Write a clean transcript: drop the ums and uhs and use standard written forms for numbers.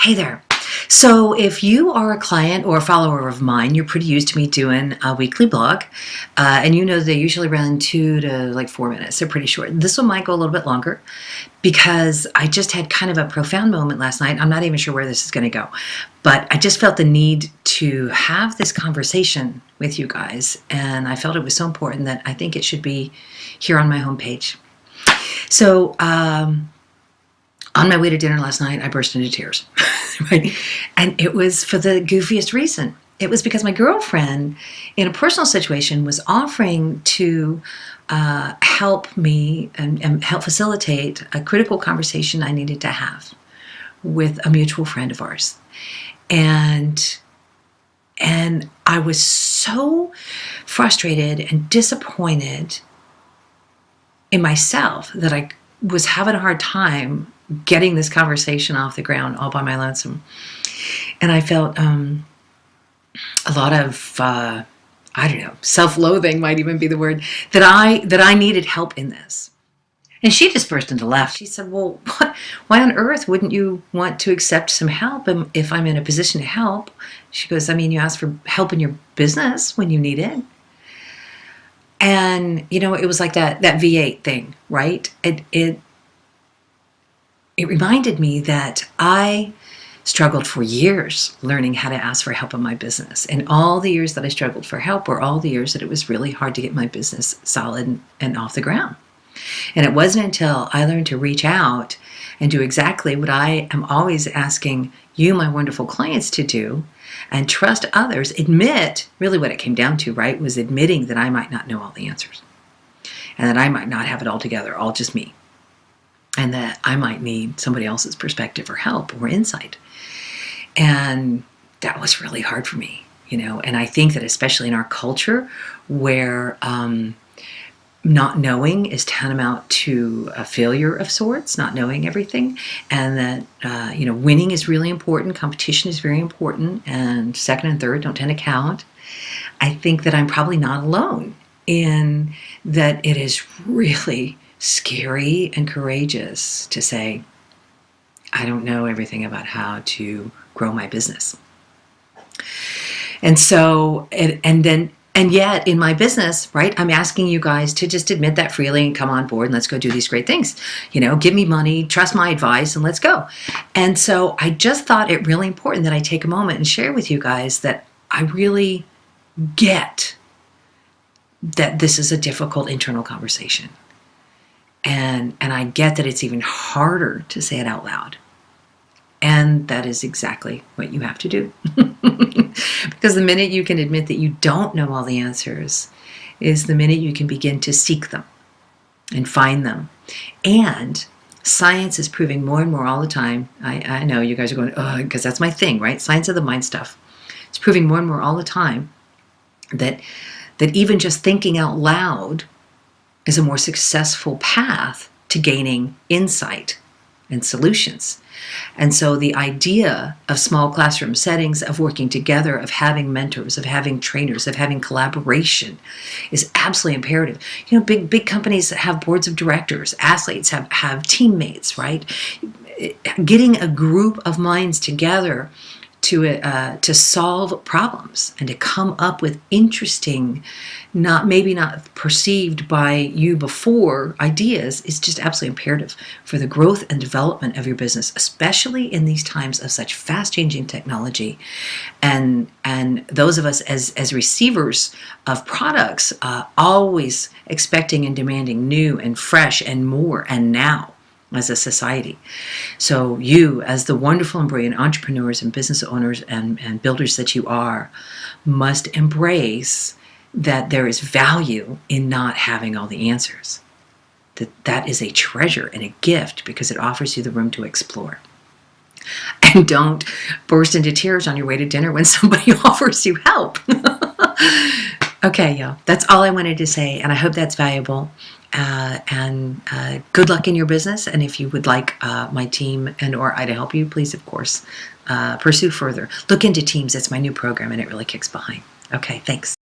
Hey there. So if you are a client or a follower of mine, you're pretty used to me doing a weekly blog. And you know they usually run 2 to like 4 minutes. They're pretty short. This one might go a little bit longer because I just had kind of a profound moment last night. I'm not even sure where this is going to go. But I just felt the need to have this conversation with you guys. And I felt it was so important that I think it should be here on my homepage. So, on my way to dinner last night, I burst into tears, right? And it was for the goofiest reason. It was because my girlfriend, in a personal situation, was offering to help me and help facilitate a critical conversation I needed to have with a mutual friend of ours. And I was so frustrated and disappointed in myself that I was having a hard time getting this conversation off the ground all by my lonesome. And I felt a lot of, I don't know, self-loathing might even be the word, that I needed help in this. And she just burst into laughter. She said, well, why on earth wouldn't you want to accept some help if I'm in a position to help? She goes, I mean, you asked for help in your business when you need it. And, you know, it was like that V8 thing, right? It reminded me that I struggled for years learning how to ask for help in my business. And all the years that I struggled for help were all the years that it was really hard to get my business solid and off the ground. And it wasn't until I learned to reach out and do exactly what I am always asking you, my wonderful clients, to do, and trust others, admit, really what it came down to, right, was admitting that I might not know all the answers and that I might not have it all together, all just me, and that I might need somebody else's perspective or help or insight. And that was really hard for me, you know, and I think that especially in our culture where not knowing is tantamount to a failure of sorts, not knowing everything, and that, you know, winning is really important, competition is very important, and second and third don't tend to count. I think that I'm probably not alone in that it is really scary and courageous to say, I don't know everything about how to grow my business. And so, and yet in my business, right, I'm asking you guys to just admit that freely and come on board and let's go do these great things. You know, give me money, trust my advice, and let's go. And so I just thought it really important that I take a moment and share with you guys that I really get that this is a difficult internal conversation. And I get that it's even harder to say it out loud. And that is exactly what you have to do. Because the minute you can admit that you don't know all the answers is the minute you can begin to seek them and find them. And science is proving more and more all the time. I know you guys are going, oh, because that's my thing, right? Science of the mind stuff. It's proving more and more all the time that even just thinking out loud is a more successful path to gaining insight and solutions. And so the idea of small classroom settings, of working together, of having mentors, of having trainers, of having collaboration is absolutely imperative. You know, big companies have boards of directors, athletes have teammates, right? Getting a group of minds together to solve problems and to come up with interesting, maybe not perceived by you before ideas is just absolutely imperative for the growth and development of your business, especially in these times of such fast-changing technology. And those of us as receivers of products, always expecting and demanding new and fresh and more and now as a society. So you, as the wonderful and brilliant entrepreneurs and business owners and builders that you are, must embrace that there is value in not having all the answers. That is a treasure and a gift because it offers you the room to explore. And don't burst into tears on your way to dinner when somebody offers you help. Okay, y'all, that's all I wanted to say, and I hope that's valuable. Good luck in your business. And if you would like my team and or I to help you, please, of course, pursue further. Look into Teams. It's my new program, and it really kicks behind. Okay, thanks.